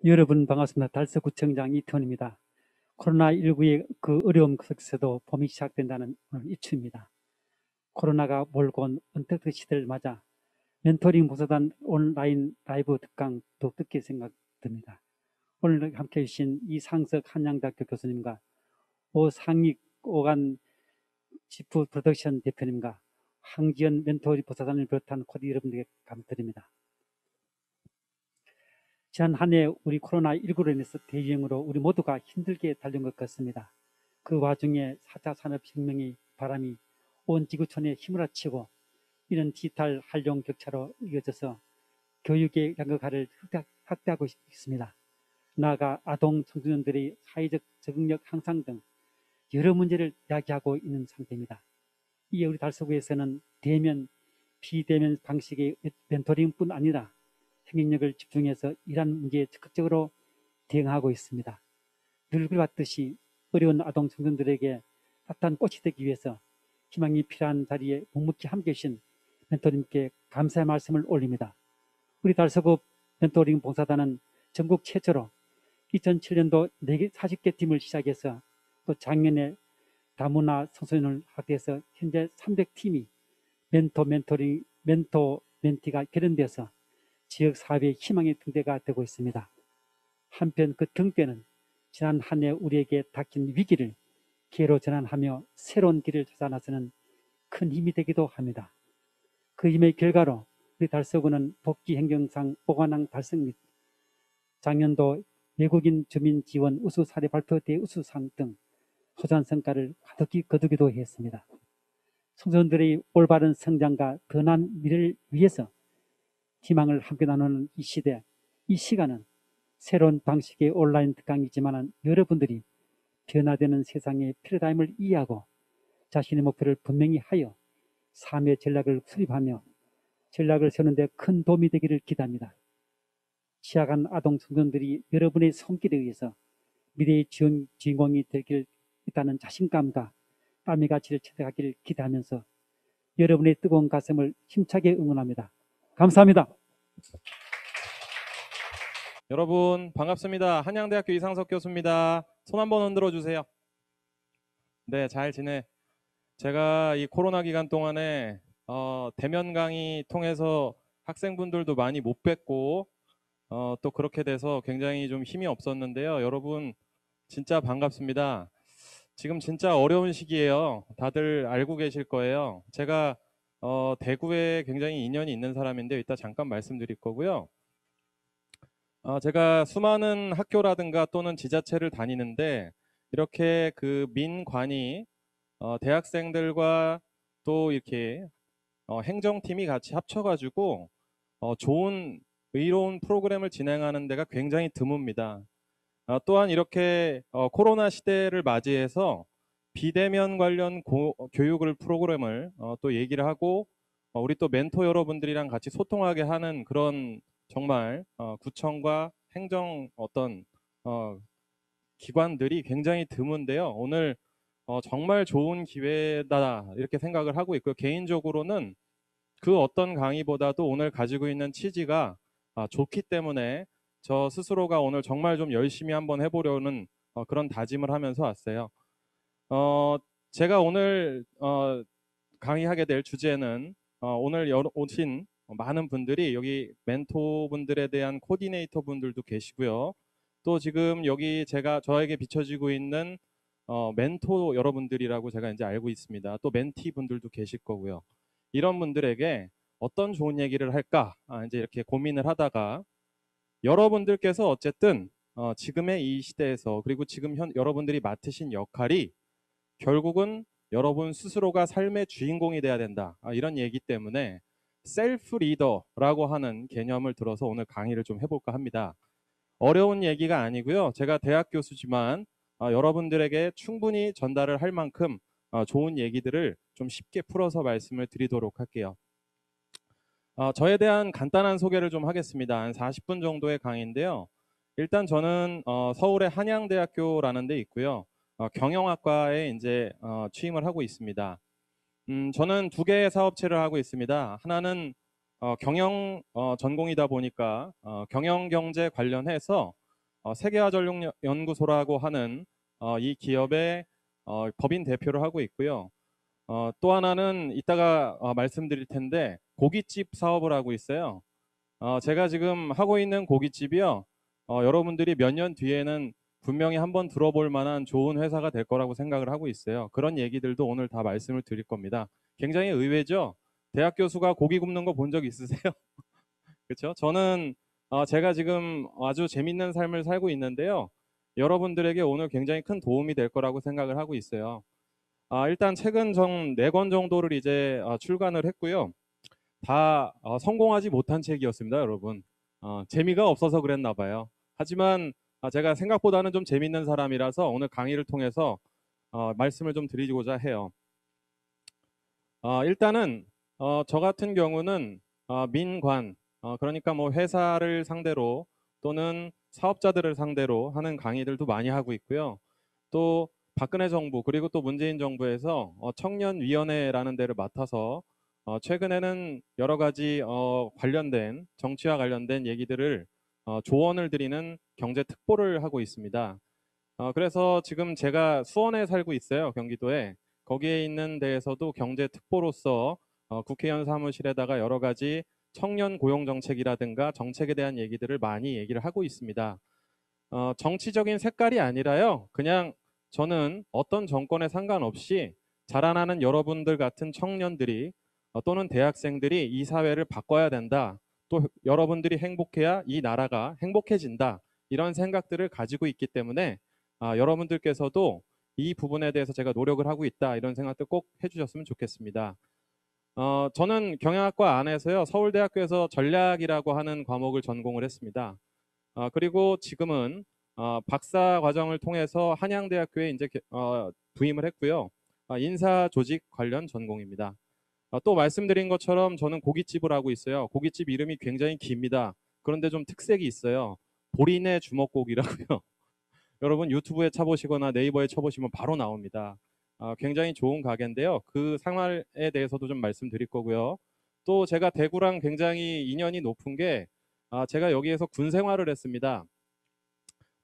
여러분 반갑습니다. 달서구청장 이태원입니다. 코로나19의 그 어려움 속에서도 봄이 시작된다는 오늘 이추입니다. 코로나가 몰고 온 언택트 시대를 맞아 멘토링 보사단 온라인 라이브 특강 더욱 듣게 생각됩니다. 오늘 함께해 주신 이상석 한양대학교 교수님과 오상익 오간 지프 프로덕션 대표님과 황지연 멘토링 보사단을 비롯한 코디 여러분들에게 감사드립니다. 지난 한 해 우리 코로나19로 인해서 대유행으로 우리 모두가 힘들게 달린 것 같습니다. 그 와중에 4차 산업혁명의 바람이 온 지구촌에 휘몰아치고 이런 디지털 활용 격차로 이어져서 교육의 양극화를 확대하고 있습니다. 나아가 아동 청소년들의 사회적 적응력 향상 등 여러 문제를 야기하고 있는 상태입니다. 이에 우리 달서구에서는 대면, 비대면 방식의 멘토링뿐 아니라 생명력을 집중해서 이러한 문제에 적극적으로 대응하고 있습니다. 늘 그래왔듯이 어려운 아동 청소년들에게 따뜻한 꽃이 되기 위해서 희망이 필요한 자리에 묵묵히 함께해 주신 멘토님께 감사의 말씀을 올립니다. 우리 달서구 멘토링 봉사단은 전국 최초로 2007년도 40개 팀을 시작해서 또 작년에 다문화 청소년을 확대해서 현재 300팀이 멘토 멘티가 결연돼서 지역 사회의 희망의 등대가 되고 있습니다. 한편 그 등대는 지난 한 해 우리에게 닥친 위기를 기회로 전환하며 새로운 길을 찾아 나서는 큰 힘이 되기도 합니다. 그 힘의 결과로 우리 달서구는 복지 행정상 5관왕 달성 및 작년도 외국인 주민 지원 우수 사례 발표대 우수상 등 소소한 성과를 거두기도 했습니다. 청소년들의 올바른 성장과 더 나은 미래를 위해서 희망을 함께 나누는 이 시대, 이 시간은 새로운 방식의 온라인 특강이지만 여러분들이 변화되는 세상의 패러다임을 이해하고 자신의 목표를 분명히 하여 삶의 전략을 수립하며 전략을 세우는데 큰 도움이 되기를 기대합니다. 취약한 아동 청소년들이 여러분의 손길에 의해서 미래의 주인공이 될 길 있다는 자신감과 땀의 가치를 체득하기를 기대하면서 여러분의 뜨거운 가슴을 힘차게 응원합니다. 감사합니다. 여러분 반갑습니다. 한양대학교 이상석 교수입니다. 손 한번 흔들어 주세요. 네, 잘 지내. 제가 이 코로나 기간 동안에 대면 강의 통해서 학생분들도 많이 못 뵙고 또 그렇게 돼서 굉장히 좀 힘이 없었는데요. 여러분 진짜 반갑습니다. 지금 진짜 어려운 시기예요. 다들 알고 계실 거예요. 제가 대구에 굉장히 인연이 있는 사람인데 이따 잠깐 말씀드릴 거고요. 제가 수많은 학교라든가 또는 지자체를 다니는데 이렇게 그 민관이 대학생들과 또 이렇게 행정팀이 같이 합쳐가지고 좋은 의로운 프로그램을 진행하는 데가 굉장히 드뭅니다. 또한 이렇게 코로나 시대를 맞이해서 비대면 관련 교육을 프로그램을 또 얘기를 하고 우리 또 멘토 여러분들이랑 같이 소통하게 하는 그런 정말 구청과 행정 어떤 기관들이 굉장히 드문데요. 오늘 정말 좋은 기회다 이렇게 생각을 하고 있고요. 개인적으로는 그 어떤 강의보다도 오늘 가지고 있는 취지가 좋기 때문에 저 스스로가 오늘 정말 좀 열심히 한번 해보려는 그런 다짐을 하면서 왔어요. 제가 오늘 강의하게 될 주제는 오늘 오신 많은 분들이 여기 멘토분들에 대한 코디네이터 분들도 계시고요. 또 지금 여기 저에게 비춰지고 있는 멘토 여러분들이라고 제가 이제 알고 있습니다. 또 멘티 분들도 계실 거고요. 이런 분들에게 어떤 좋은 얘기를 할까 이제 이렇게 고민을 하다가 여러분들께서 어쨌든 지금의 이 시대에서 그리고 지금 여러분들이 맡으신 역할이 결국은 여러분 스스로가 삶의 주인공이 돼야 된다 이런 얘기 때문에 셀프 리더라고 하는 개념을 들어서 오늘 강의를 좀 해볼까 합니다. 어려운 얘기가 아니고요. 제가 대학 교수지만 여러분들에게 충분히 전달을 할 만큼 좋은 얘기들을 좀 쉽게 풀어서 말씀을 드리도록 할게요. 저에 대한 간단한 소개를 좀 하겠습니다. 한 40분 정도의 강의인데요. 일단 저는 서울의 한양대학교라는 데 있고요. 경영학과에 이제 취임을 하고 있습니다. 저는 두 개의 사업체를 하고 있습니다. 하나는 경영 전공이다 보니까 경영 경제 관련해서 세계화전력연구소라고 하는 이 기업의 법인 대표를 하고 있고요. 또 하나는 이따가 말씀드릴 텐데 고깃집 사업을 하고 있어요. 제가 지금 하고 있는 고깃집이요. 여러분들이 몇 년 뒤에는 분명히 한번 들어볼 만한 좋은 회사가 될 거라고 생각을 하고 있어요. 그런 얘기들도 오늘 다 말씀을 드릴 겁니다. 굉장히 의외죠? 대학 교수가 고기 굽는 거 본 적 있으세요? 그렇죠? 저는 제가 지금 아주 재밌는 삶을 살고 있는데요. 여러분들에게 오늘 굉장히 큰 도움이 될 거라고 생각을 하고 있어요. 일단 책은 4권 정도를 이제 출간을 했고요. 다 성공하지 못한 책이었습니다, 여러분. 재미가 없어서 그랬나 봐요. 하지만 제가 생각보다는 좀 재밌는 사람이라서 오늘 강의를 통해서 말씀을 좀 드리고자 해요. 일단은 저 같은 경우는 민관, 그러니까 뭐 회사를 상대로 또는 사업자들을 상대로 하는 강의들도 많이 하고 있고요. 또 박근혜 정부 그리고 또 문재인 정부에서 청년위원회라는 데를 맡아서 최근에는 여러 가지 관련된 정치와 관련된 얘기들을 조언을 드리는 경제 특보를 하고 있습니다. 그래서 지금 제가 수원에 살고 있어요, 경기도에. 거기에 있는 데에서도 경제 특보로서 국회의원 사무실에다가 여러 가지 청년 고용 정책이라든가 정책에 대한 얘기들을 많이 얘기를 하고 있습니다. 정치적인 색깔이 아니라요. 그냥 저는 어떤 정권에 상관없이 자라나는 여러분들 같은 청년들이 또는 대학생들이 이 사회를 바꿔야 된다. 또 여러분들이 행복해야 이 나라가 행복해진다. 이런 생각들을 가지고 있기 때문에 여러분들께서도 이 부분에 대해서 제가 노력을 하고 있다. 이런 생각들 꼭 해주셨으면 좋겠습니다. 저는 경영학과 안에서요. 서울대학교에서 전략이라고 하는 과목을 전공을 했습니다. 그리고 지금은 박사 과정을 통해서 한양대학교에 이제 부임을 했고요. 인사조직 관련 전공입니다. 또 말씀드린 것처럼 저는 고깃집을 하고 있어요. 고깃집 이름이 굉장히 깁니다. 그런데 좀 특색이 있어요. 보리내 주먹고기라고요. 여러분 유튜브에 쳐보시거나 네이버에 쳐보시면 바로 나옵니다. 굉장히 좋은 가게인데요. 그 생활에 대해서도 좀 말씀드릴 거고요. 또 제가 대구랑 굉장히 인연이 높은 게 제가 여기에서 군 생활을 했습니다.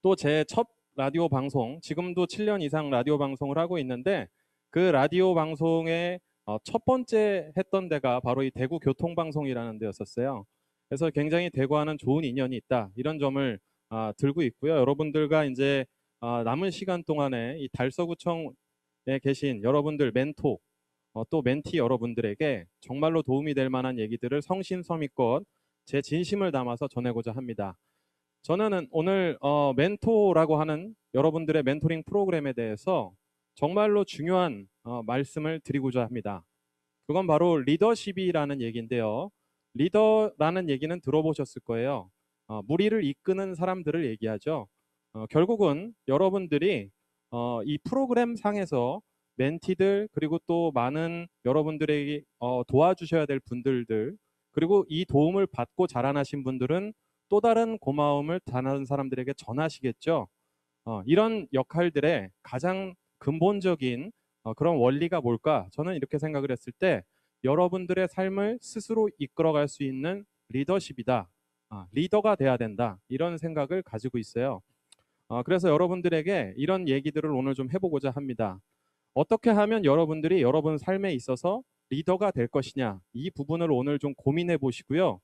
또 제 첫 라디오 방송, 지금도 7년 이상 라디오 방송을 하고 있는데 그 라디오 방송의 첫 번째 했던 데가 바로 이 대구 교통방송이라는 데였었어요. 그래서 굉장히 대구와는 좋은 인연이 있다. 이런 점을 들고 있고요. 여러분들과 이제 남은 시간 동안에 이 달서구청에 계신 여러분들 멘토, 또 멘티 여러분들에게 정말로 도움이 될 만한 얘기들을 성심성의껏 제 진심을 담아서 전하고자 합니다. 저는 오늘 멘토라고 하는 여러분들의 멘토링 프로그램에 대해서 정말로 중요한 말씀을 드리고자 합니다. 그건 바로 리더십이라는 얘기인데요. 리더라는 얘기는 들어보셨을 거예요. 무리를 이끄는 사람들을 얘기하죠. 결국은 여러분들이 이 프로그램 상에서 멘티들 그리고 또 많은 여러분들에게 도와주셔야 될 분들들 그리고 이 도움을 받고 자라나신 분들은 또 다른 고마움을 다른 사람들에게 전하시겠죠. 이런 역할들의 가장 근본적인 그런 원리가 뭘까? 저는 이렇게 생각을 했을 때 여러분들의 삶을 스스로 이끌어갈 수 있는 리더십이다. 리더가 돼야 된다. 이런 생각을 가지고 있어요. 그래서 여러분들에게 이런 얘기들을 오늘 좀 해보고자 합니다. 어떻게 하면 여러분들이 여러분 삶에 있어서 리더가 될 것이냐 이 부분을 오늘 좀 고민해 보시고요.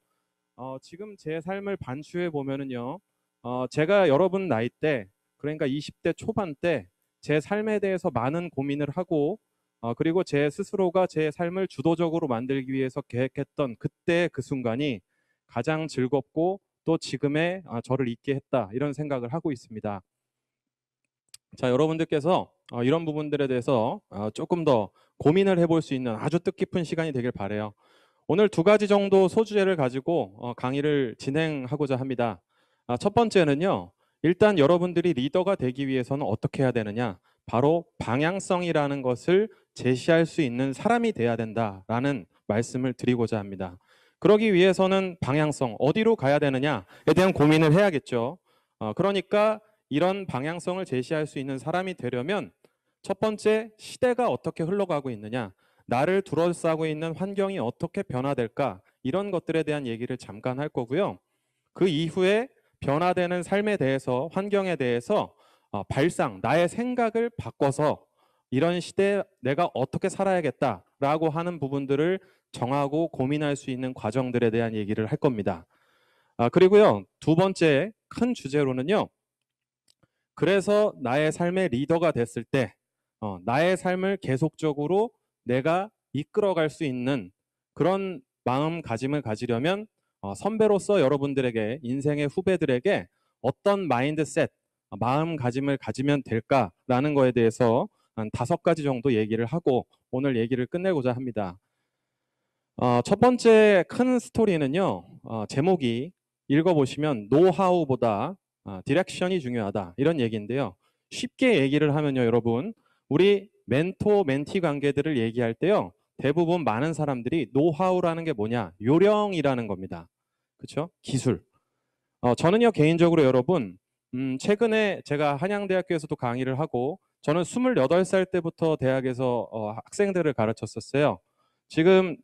지금 제 삶을 반추해 보면은요, 제가 여러분 나이 때, 그러니까 20대 초반 때 제 삶에 대해서 많은 고민을 하고, 그리고 제 스스로가 제 삶을 주도적으로 만들기 위해서 계획했던 그때 그 순간이 가장 즐겁고 또 지금의 저를 있게 했다 이런 생각을 하고 있습니다. 자, 여러분들께서 이런 부분들에 대해서 조금 더 고민을 해볼 수 있는 아주 뜻깊은 시간이 되길 바라요. 오늘 2가지 정도 소주제를 가지고 강의를 진행하고자 합니다. 첫 번째는요. 일단 여러분들이 리더가 되기 위해서는 어떻게 해야 되느냐. 바로 방향성이라는 것을 제시할 수 있는 사람이 돼야 된다라는 말씀을 드리고자 합니다. 그러기 위해서는 방향성, 어디로 가야 되느냐에 대한 고민을 해야겠죠. 그러니까 이런 방향성을 제시할 수 있는 사람이 되려면 첫 번째, 시대가 어떻게 흘러가고 있느냐. 나를 둘러싸고 있는 환경이 어떻게 변화될까 이런 것들에 대한 얘기를 잠깐 할 거고요. 그 이후에 변화되는 삶에 대해서, 환경에 대해서 발상, 나의 생각을 바꿔서 이런 시대에 내가 어떻게 살아야겠다라고 하는 부분들을 정하고 고민할 수 있는 과정들에 대한 얘기를 할 겁니다. 그리고요, 두 번째 큰 주제로는요, 그래서 나의 삶의 리더가 됐을 때 나의 삶을 계속적으로 내가 이끌어갈 수 있는 그런 마음가짐을 가지려면 선배로서 여러분들에게, 인생의 후배들에게 어떤 마인드셋, 마음가짐을 가지면 될까라는 거에 대해서 한 5가지 정도 얘기를 하고 오늘 얘기를 끝내고자 합니다. 첫 번째 큰 스토리는요, 제목이 읽어보시면 노하우보다 디렉션이 중요하다, 이런 얘기인데요. 쉽게 얘기를 하면요, 여러분, 우리 멘토 멘티 관계들을 얘기할 때요, 대부분 많은 사람들이 노하우라는 게 뭐냐, 요령이라는 겁니다. 그렇죠? 기술. 저는요, 개인적으로 여러분, 최근에 제가 한양대학교에서도 강의를 하고, 저는 28살 때부터 대학에서 학생들을 가르쳤었어요. 지금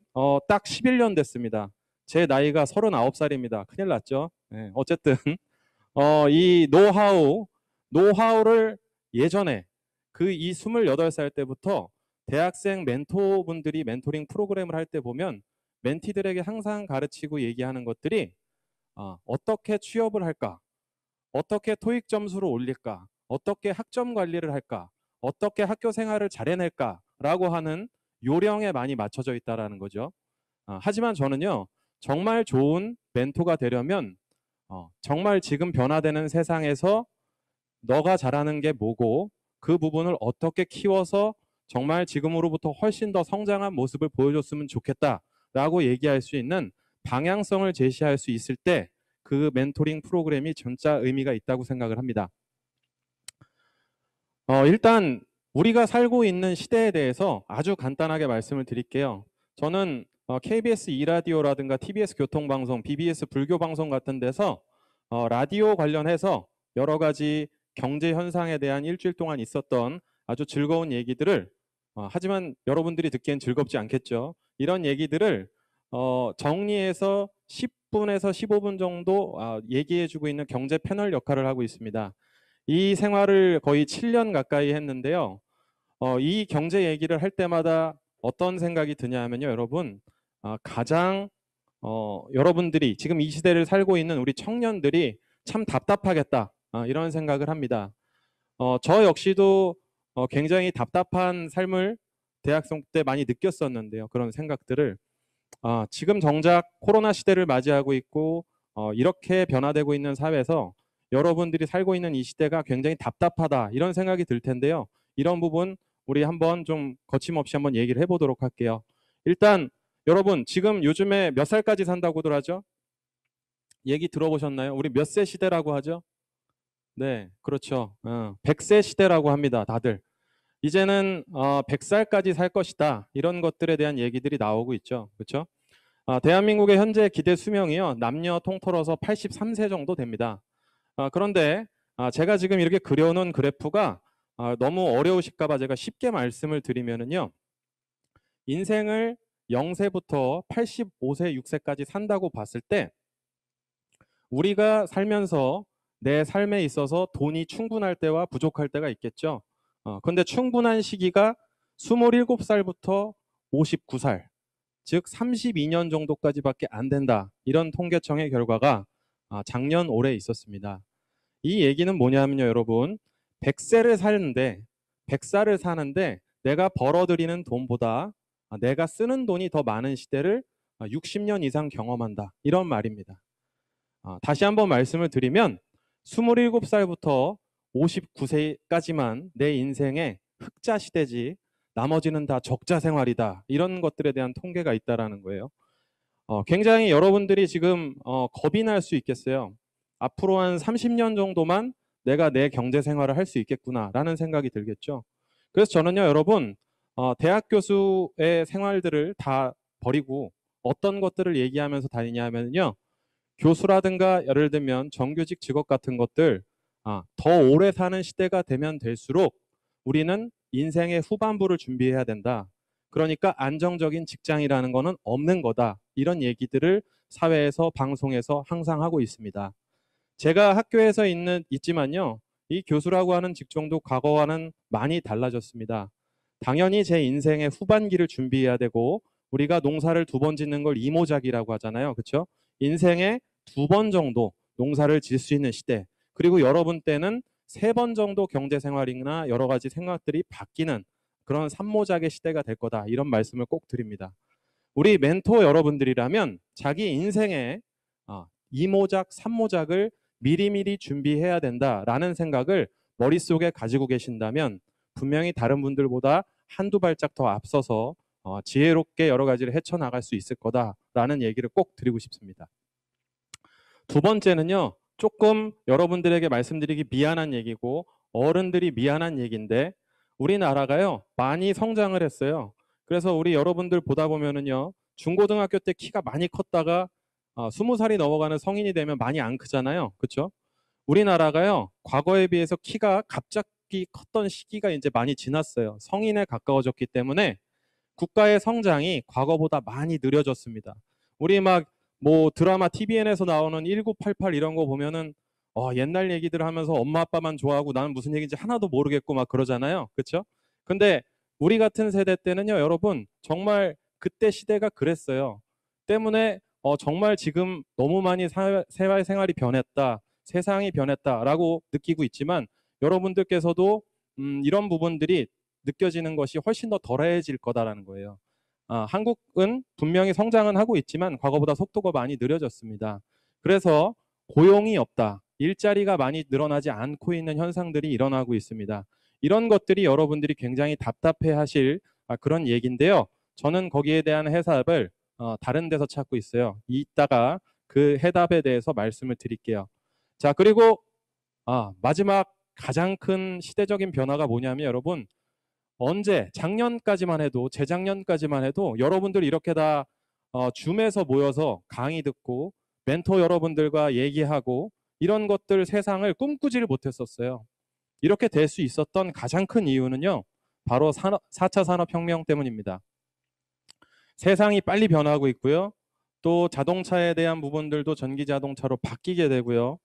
딱 11년 됐습니다. 제 나이가 39살입니다. 큰일 났죠. 네, 어쨌든 이 노하우를 예전에 이 28살 때부터 대학생 멘토분들이 멘토링 프로그램을 할 때 보면 멘티들에게 항상 가르치고 얘기하는 것들이 어떻게 취업을 할까? 어떻게 토익 점수를 올릴까? 어떻게 학점 관리를 할까? 어떻게 학교 생활을 잘 해낼까라고 하는 요령에 많이 맞춰져 있다라는 거죠. 하지만 저는요, 정말 좋은 멘토가 되려면 정말 지금 변화되는 세상에서 너가 잘하는 게 뭐고 그 부분을 어떻게 키워서 정말 지금으로부터 훨씬 더 성장한 모습을 보여줬으면 좋겠다라고 얘기할 수 있는 방향성을 제시할 수 있을 때 그 멘토링 프로그램이 진짜 의미가 있다고 생각을 합니다. 일단 우리가 살고 있는 시대에 대해서 아주 간단하게 말씀을 드릴게요. 저는 KBS 2라디오라든가 TBS 교통방송, BBS 불교방송 같은 데서 라디오 관련해서 여러 가지 경제 현상에 대한 일주일 동안 있었던 아주 즐거운 얘기들을 하지만 여러분들이 듣기엔 즐겁지 않겠죠. 이런 얘기들을 정리해서 10분에서 15분 정도 얘기해주고 있는 경제 패널 역할을 하고 있습니다. 이 생활을 거의 7년 가까이 했는데요. 이 경제 얘기를 할 때마다 어떤 생각이 드냐 하면요, 여러분, 가장 여러분들이 지금 이 시대를 살고 있는 우리 청년들이 참 답답하겠다, 이런 생각을 합니다. 저 역시도 굉장히 답답한 삶을 대학생 때 많이 느꼈었는데요. 그런 생각들을 지금 정작 코로나 시대를 맞이하고 있고 이렇게 변화되고 있는 사회에서 여러분들이 살고 있는 이 시대가 굉장히 답답하다, 이런 생각이 들 텐데요. 이런 부분 우리 한번 좀 거침없이 한번 얘기를 해보도록 할게요. 일단 여러분, 지금 요즘에 몇 살까지 산다고들 하죠? 얘기 들어보셨나요? 우리 몇 세 시대라고 하죠? 네, 그렇죠. 100세 시대라고 합니다, 다들. 이제는 100살까지 살 것이다, 이런 것들에 대한 얘기들이 나오고 있죠. 그렇죠? 대한민국의 현재 기대 수명이요, 남녀 통틀어서 83세 정도 됩니다. 그런데 제가 지금 이렇게 그려놓은 그래프가 너무 어려우실까 봐 제가 쉽게 말씀을 드리면은요, 인생을 0세부터 85세, 6세까지 산다고 봤을 때 우리가 살면서 내 삶에 있어서 돈이 충분할 때와 부족할 때가 있겠죠. 근데 충분한 시기가 27살부터 59살, 즉 32년 정도까지밖에 안 된다, 이런 통계청의 결과가 작년 올해 있었습니다. 이 얘기는 뭐냐면요, 여러분, 100세를 사는데 100살을 사는데 내가 벌어들이는 돈보다 내가 쓰는 돈이 더 많은 시대를 60년 이상 경험한다, 이런 말입니다. 다시 한번 말씀을 드리면 27살부터 59세까지만 내 인생의 흑자 시대지 나머지는 다 적자 생활이다, 이런 것들에 대한 통계가 있다라는 거예요. 굉장히 여러분들이 지금 겁이 날 수 있겠어요. 앞으로 한 30년 정도만 내가 내 경제 생활을 할 수 있겠구나라는 생각이 들겠죠. 그래서 저는요, 여러분, 대학 교수의 생활들을 다 버리고 어떤 것들을 얘기하면서 다니냐 하면요, 교수라든가 예를 들면 정규직 직업 같은 것들 더 오래 사는 시대가 되면 될수록 우리는 인생의 후반부를 준비해야 된다. 그러니까 안정적인 직장이라는 거는 없는 거다, 이런 얘기들을 사회에서, 방송에서 항상 하고 있습니다. 제가 학교에서 있지만요. 이 교수라고 하는 직종도 과거와는 많이 달라졌습니다. 당연히 제 인생의 후반기를 준비해야 되고 우리가 농사를 2번 짓는 걸 이모작이라고 하잖아요. 그렇죠? 인생에 2번 정도 농사를 질 수 있는 시대. 그리고 여러분 때는 3번 정도 경제 생활이나 여러 가지 생각들이 바뀌는 그런 삼모작의 시대가 될 거다. 이런 말씀을 꼭 드립니다. 우리 멘토 여러분들이라면 자기 인생에 이모작, 삼모작을 미리미리 준비해야 된다라는 생각을 머릿속에 가지고 계신다면 분명히 다른 분들보다 한두 발짝 더 앞서서 지혜롭게 여러 가지를 헤쳐나갈 수 있을 거다라는 얘기를 꼭 드리고 싶습니다. 두 번째는요. 조금 여러분들에게 말씀드리기 미안한 얘기고 어른들이 미안한 얘기인데 우리나라가요. 많이 성장을 했어요. 그래서 우리 여러분들 보다 보면은요. 중고등학교 때 키가 많이 컸다가 20살이 넘어가는 성인이 되면 많이 안 크잖아요. 그렇죠? 우리나라가요. 과거에 비해서 키가 갑자기 컸던 시기가 이제 많이 지났어요. 성인에 가까워졌기 때문에 국가의 성장이 과거보다 많이 느려졌습니다. 우리 막 뭐 드라마 TVN에서 나오는 1988 이런 거 보면은 옛날 얘기들 하면서 엄마 아빠만 좋아하고 나는 무슨 얘기인지 하나도 모르겠고 막 그러잖아요. 그렇죠? 근데 우리 같은 세대 때는요, 여러분 정말 그때 시대가 그랬어요. 때문에 정말 지금 너무 많이 사회 생활이 변했다, 세상이 변했다라고 느끼고 있지만 여러분들께서도 이런 부분들이 느껴지는 것이 훨씬 더 덜해질 거다라는 거예요. 한국은 분명히 성장은 하고 있지만 과거보다 속도가 많이 느려졌습니다. 그래서 고용이 없다, 일자리가 많이 늘어나지 않고 있는 현상들이 일어나고 있습니다. 이런 것들이 여러분들이 굉장히 답답해 하실 그런 얘기인데요. 저는 거기에 대한 해답을 다른 데서 찾고 있어요. 이따가 그 해답에 대해서 말씀을 드릴게요. 자, 그리고 마지막 가장 큰 시대적인 변화가 뭐냐면 여러분 작년까지만 해도 재작년까지만 해도 여러분들이 이렇게 다 줌에서 모여서 강의 듣고 멘토 여러분들과 얘기하고 이런 것들 세상을 꿈꾸지를 못했었어요. 이렇게 될 수 있었던 가장 큰 이유는요. 바로 4차 산업혁명 때문입니다. 세상이 빨리 변하고 있고요. 또 자동차에 대한 부분들도 전기자동차로 바뀌게 되고요.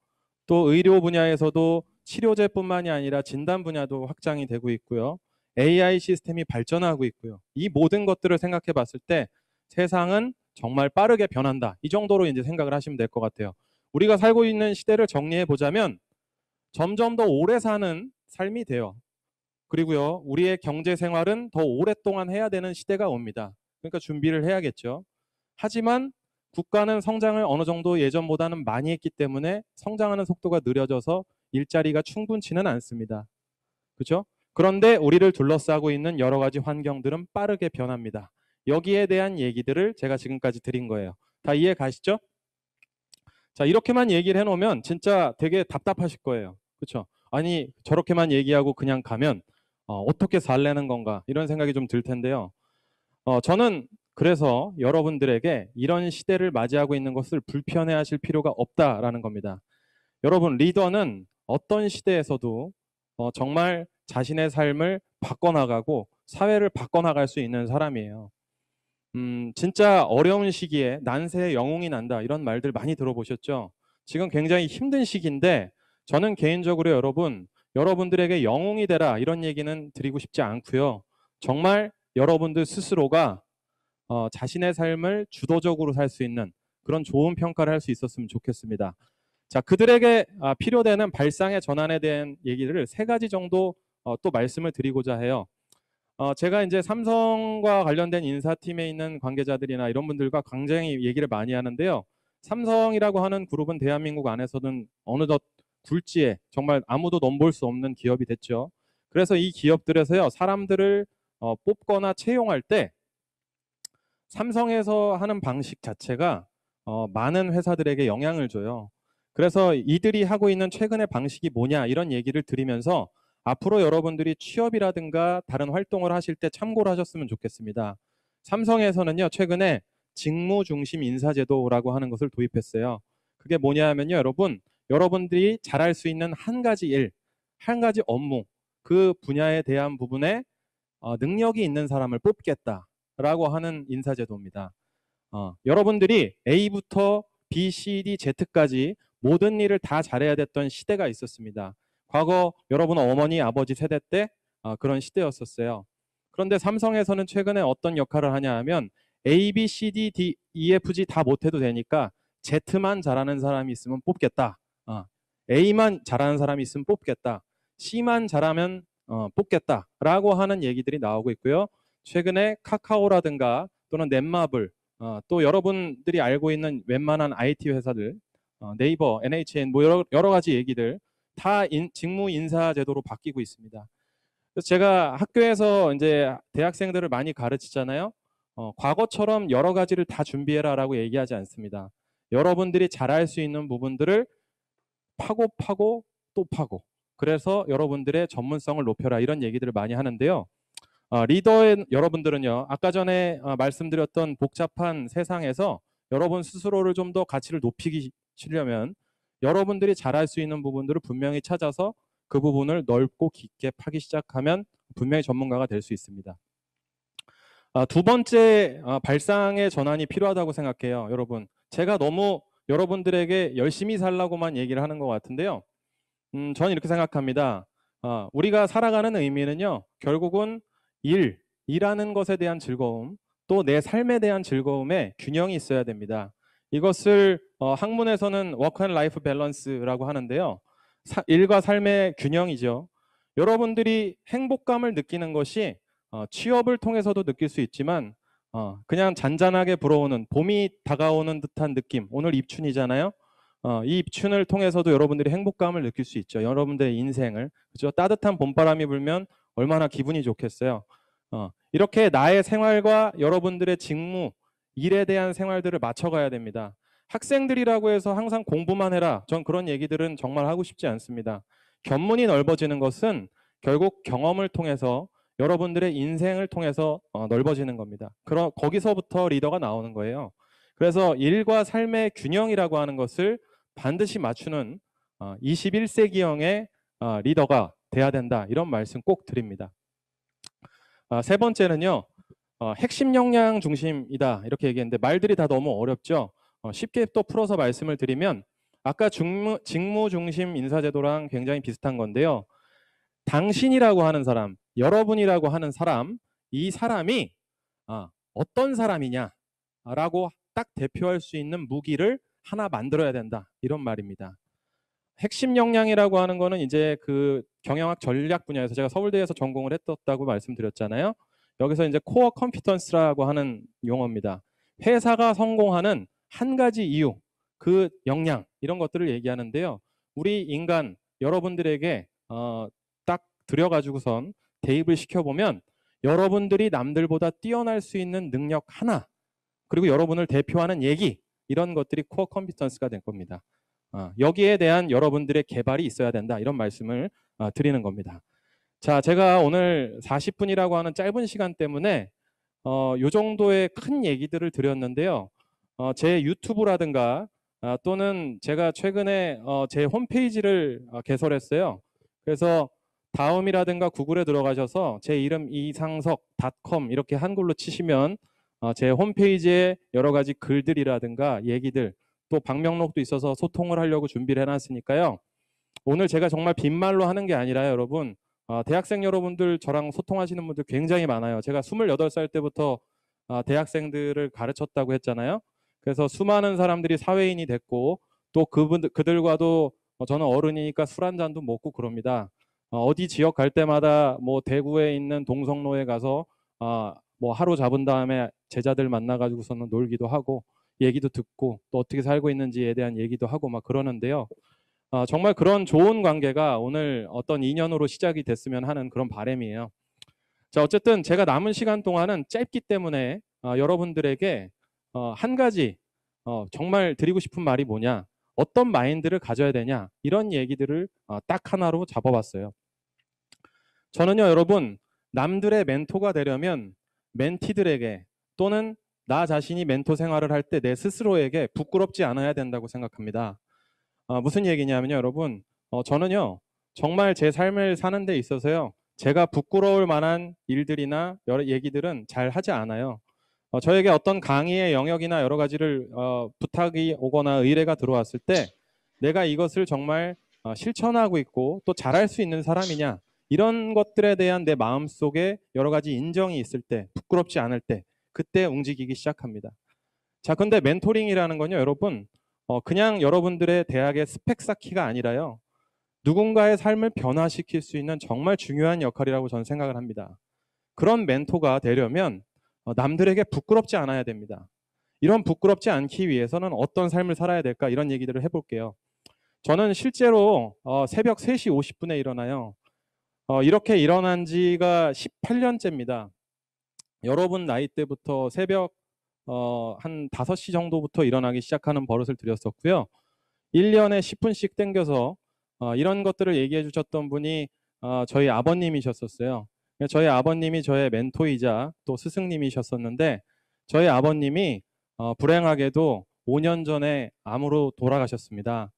또 의료 분야에서도 치료제뿐만이 아니라 진단 분야도 확장이 되고 있고요. AI 시스템이 발전하고 있고요. 이 모든 것들을 생각해 봤을 때 세상은 정말 빠르게 변한다. 이 정도로 이제 생각을 하시면 될 것 같아요. 우리가 살고 있는 시대를 정리해 보자면 점점 더 오래 사는 삶이 돼요. 그리고요, 우리의 경제 생활은 더 오랫동안 해야 되는 시대가 옵니다. 그러니까 준비를 해야겠죠. 하지만 국가는 성장을 어느 정도 예전보다는 많이 했기 때문에 성장하는 속도가 느려져서 일자리가 충분치는 않습니다. 그렇죠? 그런데 우리를 둘러싸고 있는 여러 가지 환경들은 빠르게 변합니다. 여기에 대한 얘기들을 제가 지금까지 드린 거예요. 다 이해 가시죠? 자, 이렇게만 얘기를 해놓으면 진짜 되게 답답하실 거예요. 그렇죠? 아니, 저렇게만 얘기하고 그냥 가면 어떻게 살래는 건가 이런 생각이 좀 들 텐데요. 저는 그래서 여러분들에게 이런 시대를 맞이하고 있는 것을 불편해하실 필요가 없다라는 겁니다. 여러분, 리더는 어떤 시대에서도 정말 자신의 삶을 바꿔나가고 사회를 바꿔나갈 수 있는 사람이에요. 진짜 어려운 시기에 난세에 영웅이 난다 이런 말들 많이 들어보셨죠? 지금 굉장히 힘든 시기인데 저는 개인적으로 여러분들에게 영웅이 되라 이런 얘기는 드리고 싶지 않고요. 정말 여러분들 스스로가 자신의 삶을 주도적으로 살 수 있는 그런 좋은 평가를 할 수 있었으면 좋겠습니다. 자, 그들에게 필요되는 발상의 전환에 대한 얘기를 3가지 정도 또 말씀을 드리고자 해요. 제가 이제 삼성과 관련된 인사팀에 있는 관계자들이나 이런 분들과 굉장히 얘기를 많이 하는데요. 삼성이라고 하는 그룹은 대한민국 안에서는 어느덧 굴지에 정말 아무도 넘볼 수 없는 기업이 됐죠. 그래서 이 기업들에서요, 사람들을 뽑거나 채용할 때 삼성에서 하는 방식 자체가 많은 회사들에게 영향을 줘요. 그래서 이들이 하고 있는 최근의 방식이 뭐냐 이런 얘기를 드리면서 앞으로 여러분들이 취업이라든가 다른 활동을 하실 때 참고를 하셨으면 좋겠습니다. 삼성에서는요, 최근에 직무 중심 인사제도라고 하는 것을 도입했어요. 그게 뭐냐 하면요, 여러분들이 잘할 수 있는 한 가지 일, 한 가지 업무, 그 분야에 대한 부분에 능력이 있는 사람을 뽑겠다라고 하는 인사제도입니다. 여러분들이 A부터 B, C, D, Z까지 모든 일을 다 잘해야 됐던 시대가 있었습니다. 과거 여러분 어머니, 아버지 세대 때 그런 시대였었어요. 그런데 삼성에서는 최근에 어떤 역할을 하냐 하면 A, B, C, D, D, E, F, G 다 못해도 되니까 Z만 잘하는 사람이 있으면 뽑겠다. A만 잘하는 사람이 있으면 뽑겠다. C만 잘하면 뽑겠다라고 하는 얘기들이 나오고 있고요. 최근에 카카오라든가 또는 넷마블 또 여러분들이 알고 있는 웬만한 IT 회사들 네이버, NHN 뭐 여러 가지 얘기들 다 직무 인사 제도로 바뀌고 있습니다. 그래서 제가 학교에서 이제 대학생들을 많이 가르치잖아요. 과거처럼 여러 가지를 다 준비해라라고 얘기하지 않습니다. 여러분들이 잘할 수 있는 부분들을 파고 또 파고 그래서 여러분들의 전문성을 높여라 이런 얘기들을 많이 하는데요. 리더의 여러분들은요. 아까 전에 말씀드렸던 복잡한 세상에서 여러분 스스로를 좀 더 가치를 높이시려면 여러분들이 잘할 수 있는 부분들을 분명히 찾아서 그 부분을 넓고 깊게 파기 시작하면 분명히 전문가가 될 수 있습니다. 두 번째 발상의 전환이 필요하다고 생각해요. 여러분 제가 너무 여러분들에게 열심히 살라고만 얘기를 하는 것 같은데요. 저는 이렇게 생각합니다. 우리가 살아가는 의미는요. 결국은 일하는 것에 대한 즐거움, 또 내 삶에 대한 즐거움에 균형이 있어야 됩니다. 이것을 학문에서는 워크 앤 라이프 밸런스라고 하는데요. 일과 삶의 균형이죠. 여러분들이 행복감을 느끼는 것이 취업을 통해서도 느낄 수 있지만 그냥 잔잔하게 불어오는 봄이 다가오는 듯한 느낌. 오늘 입춘이잖아요. 이 입춘을 통해서도 여러분들이 행복감을 느낄 수 있죠. 여러분들의 인생을. 그렇죠? 따뜻한 봄바람이 불면 얼마나 기분이 좋겠어요. 이렇게 나의 생활과 여러분들의 직무, 일에 대한 생활들을 맞춰가야 됩니다. 학생들이라고 해서 항상 공부만 해라. 전 그런 얘기들은 정말 하고 싶지 않습니다. 견문이 넓어지는 것은 결국 경험을 통해서 여러분들의 인생을 통해서 넓어지는 겁니다. 거기서부터 리더가 나오는 거예요. 그래서 일과 삶의 균형이라고 하는 것을 반드시 맞추는 21세기형의 리더가 돼야 된다. 이런 말씀 꼭 드립니다. 세 번째는요. 핵심 역량 중심이다. 이렇게 얘기했는데 말들이 다 너무 어렵죠. 쉽게 또 풀어서 말씀을 드리면 아까 직무 중심 인사제도랑 굉장히 비슷한 건데요. 당신이라고 하는 사람, 여러분이라고 하는 사람, 이 사람이 어떤 사람이냐라고 딱 대표할 수 있는 무기를 하나 만들어야 된다. 이런 말입니다. 핵심 역량이라고 하는 거는 이제 그 경영학 전략 분야에서 제가 서울대에서 전공을 했었다고 말씀드렸잖아요. 여기서 이제 코어 컴피턴스라고 하는 용어입니다. 회사가 성공하는 한 가지 이유, 그 역량 이런 것들을 얘기하는데요. 우리 인간 여러분들에게 딱 들여가지고선 대입을 시켜보면 여러분들이 남들보다 뛰어날 수 있는 능력 하나 그리고 여러분을 대표하는 얘기 이런 것들이 코어 컴피턴스가 될 겁니다. 여기에 대한 여러분들의 개발이 있어야 된다 이런 말씀을 드리는 겁니다. 자, 제가 오늘 40분이라고 하는 짧은 시간 때문에 요 정도의 큰 얘기들을 드렸는데요. 제 유튜브라든가 또는 제가 최근에 제 홈페이지를 개설했어요. 그래서 다음이라든가 구글에 들어가셔서 제 이름 이상석.com 이렇게 한글로 치시면 제 홈페이지에 여러 가지 글들이라든가 얘기들 또 방명록도 있어서 소통을 하려고 준비를 해놨으니까요. 오늘 제가 정말 빈말로 하는 게 아니라 여러분 대학생 여러분들 저랑 소통하시는 분들 굉장히 많아요. 제가 28살 때부터 대학생들을 가르쳤다고 했잖아요. 그래서 수많은 사람들이 사회인이 됐고 또 그들과도 저는 어른이니까 술 한 잔도 먹고 그럽니다. 어디 지역 갈 때마다 뭐 대구에 있는 동성로에 가서 뭐 하루 잡은 다음에 제자들 만나가지고서는 놀기도 하고 얘기도 듣고 또 어떻게 살고 있는지에 대한 얘기도 하고 막 그러는데요. 정말 그런 좋은 관계가 오늘 어떤 인연으로 시작이 됐으면 하는 그런 바람이에요. 자, 어쨌든 제가 남은 시간 동안은 짧기 때문에 여러분들에게 한 가지 정말 드리고 싶은 말이 뭐냐, 어떤 마인드를 가져야 되냐 이런 얘기들을 딱 하나로 잡아봤어요. 저는요, 여러분 남들의 멘토가 되려면 멘티들에게 또는 나 자신이 멘토 생활을 할 때 내 스스로에게 부끄럽지 않아야 된다고 생각합니다. 무슨 얘기냐면요, 여러분 저는요 정말 제 삶을 사는 데 있어서요 제가 부끄러울 만한 일들이나 여러 얘기들은 잘 하지 않아요. 저에게 어떤 강의의 영역이나 여러 가지를 부탁이 오거나 의뢰가 들어왔을 때 내가 이것을 정말 실천하고 있고 또 잘할 수 있는 사람이냐, 이런 것들에 대한 내 마음속에 여러 가지 인정이 있을 때, 부끄럽지 않을 때, 그때 움직이기 시작합니다. 자, 근데 멘토링이라는 건요, 여러분, 그냥 여러분들의 대학의 스펙 쌓기가 아니라요, 누군가의 삶을 변화시킬 수 있는 정말 중요한 역할이라고 저는 생각을 합니다. 그런 멘토가 되려면 남들에게 부끄럽지 않아야 됩니다. 이런 부끄럽지 않기 위해서는 어떤 삶을 살아야 될까, 이런 얘기들을 해볼게요. 저는 실제로 새벽 3시 50분에 일어나요. 이렇게 일어난 지가 18년째입니다. 여러분 나이 때부터 새벽 한 5시 정도부터 일어나기 시작하는 버릇을 들였었고요. 1년에 10분씩 땡겨서 이런 것들을 얘기해 주셨던 분이 저희 아버님이셨었어요. 저희 아버님이 저의 멘토이자 또 스승님이셨었는데, 저희 아버님이 불행하게도 5년 전에 암으로 돌아가셨습니다.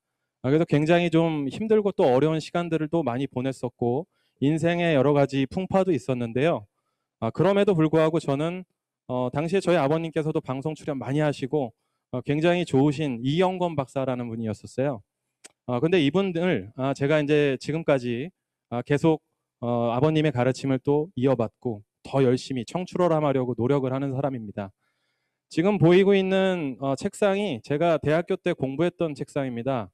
그래서 굉장히 좀 힘들고 또 어려운 시간들을 또 많이 보냈었고, 인생의 여러 가지 풍파도 있었는데요. 그럼에도 불구하고 저는 당시에 저희 아버님께서도 방송 출연 많이 하시고 굉장히 좋으신 이영건 박사라는 분이었었어요. 근데 이분들 제가 이제 지금까지 계속 아버님의 가르침을 또 이어받고 더 열심히 청출어람하려고 노력을 하는 사람입니다. 지금 보이고 있는 책상이 제가 대학교 때 공부했던 책상입니다.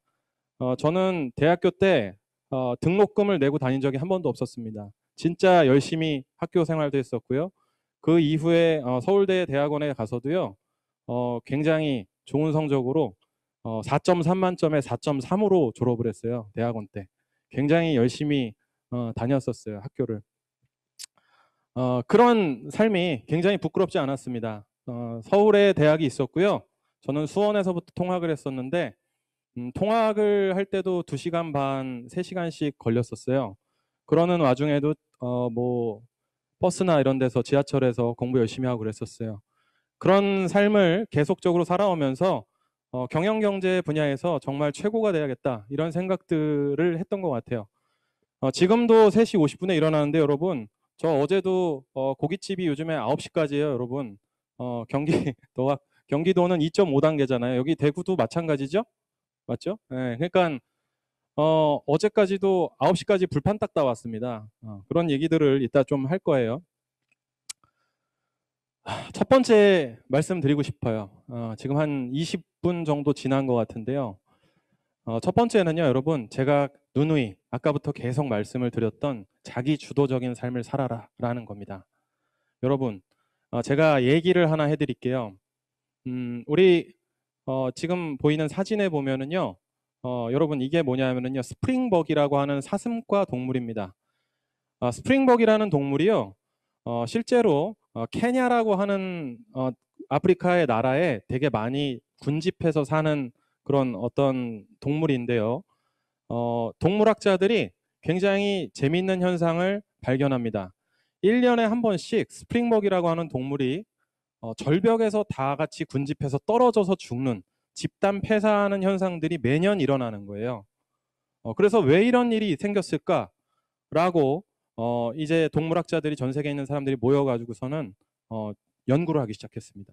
저는 대학교 때 등록금을 내고 다닌 적이 한 번도 없었습니다. 진짜 열심히 학교 생활도 했었고요. 그 이후에 서울대 대학원에 가서도요, 굉장히 좋은 성적으로 4.3 만점에 4.3으로 졸업을 했어요. 대학원 때. 굉장히 열심히 다녔었어요, 학교를. 그런 삶이 굉장히 부끄럽지 않았습니다. 서울에 대학이 있었고요. 저는 수원에서부터 통학을 했었는데 통학을 할 때도 2시간 반, 3시간씩 걸렸었어요. 그러는 와중에도 뭐 버스나 이런 데서 지하철에서 공부 열심히 하고 그랬었어요. 그런 삶을 계속적으로 살아오면서 경영경제 분야에서 정말 최고가 돼야겠다, 이런 생각들을 했던 것 같아요. 지금도 3시 50분에 일어나는데 여러분, 저 어제도 고깃집이 요즘에 9시까지예요, 여러분. 경기도는 2.5단계잖아요. 여기 대구도 마찬가지죠? 맞죠? 네, 그러니까 어제까지도 9시까지 불판 닦다 왔습니다. 그런 얘기들을 이따 좀 할 거예요. 첫 번째 말씀드리고 싶어요. 지금 한 20분 정도 지난 것 같은데요. 첫 번째는요, 여러분, 제가 누누이 아까부터 계속 말씀을 드렸던 자기 주도적인 삶을 살아라 라는 겁니다. 여러분, 제가 얘기를 하나 해드릴게요. 우리 지금 보이는 사진에 보면은요, 여러분, 이게 뭐냐면은요, 스프링벅이라고 하는 사슴과 동물입니다. 스프링벅이라는 동물이요, 실제로 케냐라고 하는 아프리카의 나라에 되게 많이 군집해서 사는 그런 어떤 동물인데요. 동물학자들이 굉장히 재미있는 현상을 발견합니다. 1년에 한 번씩 스프링벅이라고 하는 동물이 절벽에서 다 같이 군집해서 떨어져서 죽는, 집단 폐사하는 현상들이 매년 일어나는 거예요. 그래서 왜 이런 일이 생겼을까라고 이제 동물학자들이, 전 세계에 있는 사람들이 모여가지고서는 연구를 하기 시작했습니다.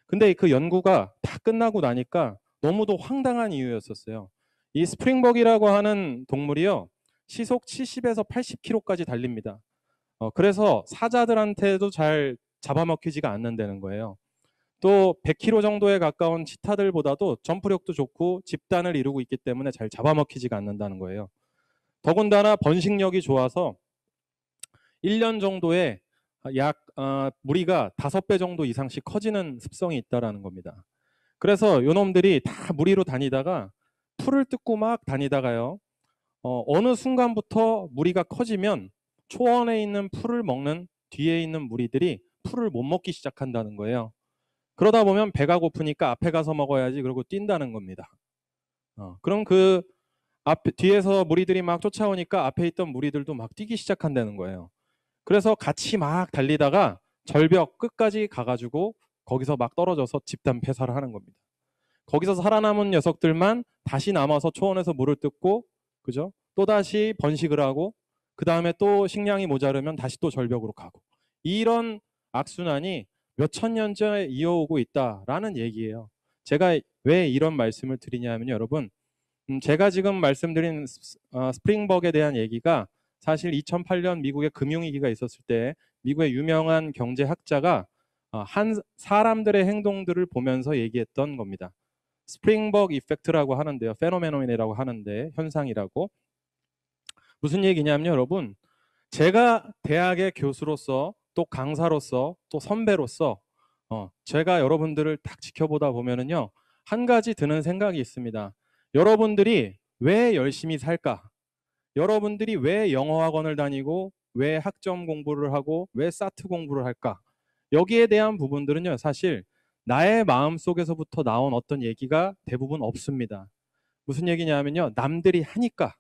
근데 그 연구가 다 끝나고 나니까 너무도 황당한 이유였었어요. 이 스프링벅이라고 하는 동물이요, 시속 70에서 80km까지 달립니다. 그래서 사자들한테도 잘 잡아먹히지가 않는다는 거예요. 또 100km 정도에 가까운 치타들보다도 점프력도 좋고 집단을 이루고 있기 때문에 잘 잡아먹히지가 않는다는 거예요. 더군다나 번식력이 좋아서 1년 정도에 약 무리가 5배 정도 이상씩 커지는 습성이 있다라는 겁니다. 그래서 요놈들이 다 무리로 다니다가 풀을 뜯고 막 다니다가요, 어느 순간부터 무리가 커지면 초원에 있는 풀을 먹는 뒤에 있는 무리들이 풀을 못 먹기 시작한다는 거예요. 그러다 보면 배가 고프니까 앞에 가서 먹어야지, 그러고 뛴다는 겁니다. 그럼 그 뒤에서 무리들이 막 쫓아오니까 앞에 있던 무리들도 막 뛰기 시작한다는 거예요. 그래서 같이 막 달리다가 절벽 끝까지 가가지고 거기서 막 떨어져서 집단 폐사를 하는 겁니다. 거기서 살아남은 녀석들만 다시 남아서 초원에서 물을 뜯고, 그죠? 또 다시 번식을 하고, 그 다음에 또 식량이 모자르면 다시 또 절벽으로 가고, 이런 악순환이 몇천 년째 이어오고 있다라는 얘기예요. 제가 왜 이런 말씀을 드리냐면요, 여러분, 제가 지금 말씀드린 스프링벅에 대한 얘기가 사실 2008년 미국의 금융위기가 있었을 때 미국의 유명한 경제학자가 한 사람들의 행동들을 보면서 얘기했던 겁니다. 스프링벅 이펙트라고 하는데요. 페노메논이라고 하는데 현상이라고. 무슨 얘기냐면요, 여러분. 제가 대학의 교수로서 또 강사로서 또 선배로서 제가 여러분들을 딱 지켜보다 보면은요, 한 가지 드는 생각이 있습니다. 여러분들이 왜 열심히 살까? 여러분들이 왜 영어학원을 다니고 왜 학점 공부를 하고 왜 사트 공부를 할까? 여기에 대한 부분들은요, 사실 나의 마음속에서부터 나온 어떤 얘기가 대부분 없습니다. 무슨 얘기냐면요, 남들이 하니까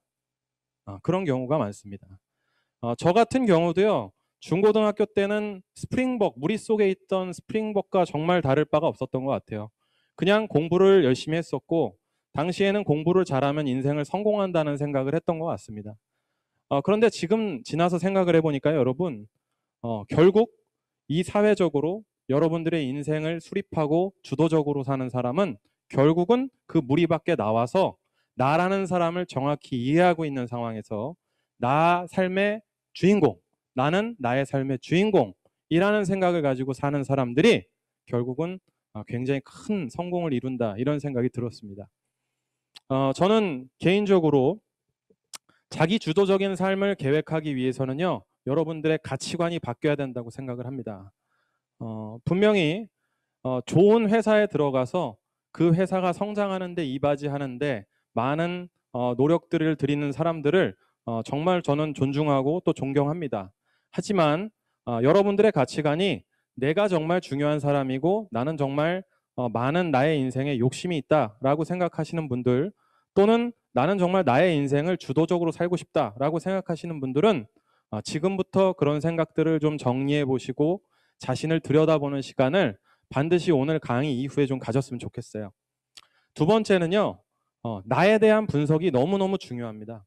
그런 경우가 많습니다. 저 같은 경우도요, 중고등학교 때는 스프링벅, 무리 속에 있던 스프링벅과 정말 다를 바가 없었던 것 같아요. 그냥 공부를 열심히 했었고, 당시에는 공부를 잘하면 인생을 성공한다는 생각을 했던 것 같습니다. 그런데 지금 지나서 생각을 해보니까요, 여러분, 결국 이 사회적으로 여러분들의 인생을 수립하고 주도적으로 사는 사람은 결국은 그 무리 밖에 나와서 나라는 사람을 정확히 이해하고 있는 상황에서 나 삶의 주인공, 나는 나의 삶의 주인공이라는 생각을 가지고 사는 사람들이 결국은 굉장히 큰 성공을 이룬다, 이런 생각이 들었습니다. 저는 개인적으로 자기 주도적인 삶을 계획하기 위해서는요, 여러분들의 가치관이 바뀌어야 된다고 생각을 합니다. 분명히 좋은 회사에 들어가서 그 회사가 성장하는 데 이바지하는데 많은 노력들을 들이는 사람들을 정말 저는 존중하고 또 존경합니다. 하지만 여러분들의 가치관이 내가 정말 중요한 사람이고 나는 정말 많은 나의 인생에 욕심이 있다라고 생각하시는 분들, 또는 나는 정말 나의 인생을 주도적으로 살고 싶다라고 생각하시는 분들은 지금부터 그런 생각들을 좀 정리해 보시고 자신을 들여다보는 시간을 반드시 오늘 강의 이후에 좀 가졌으면 좋겠어요. 두 번째는요, 나에 대한 분석이 너무너무 중요합니다.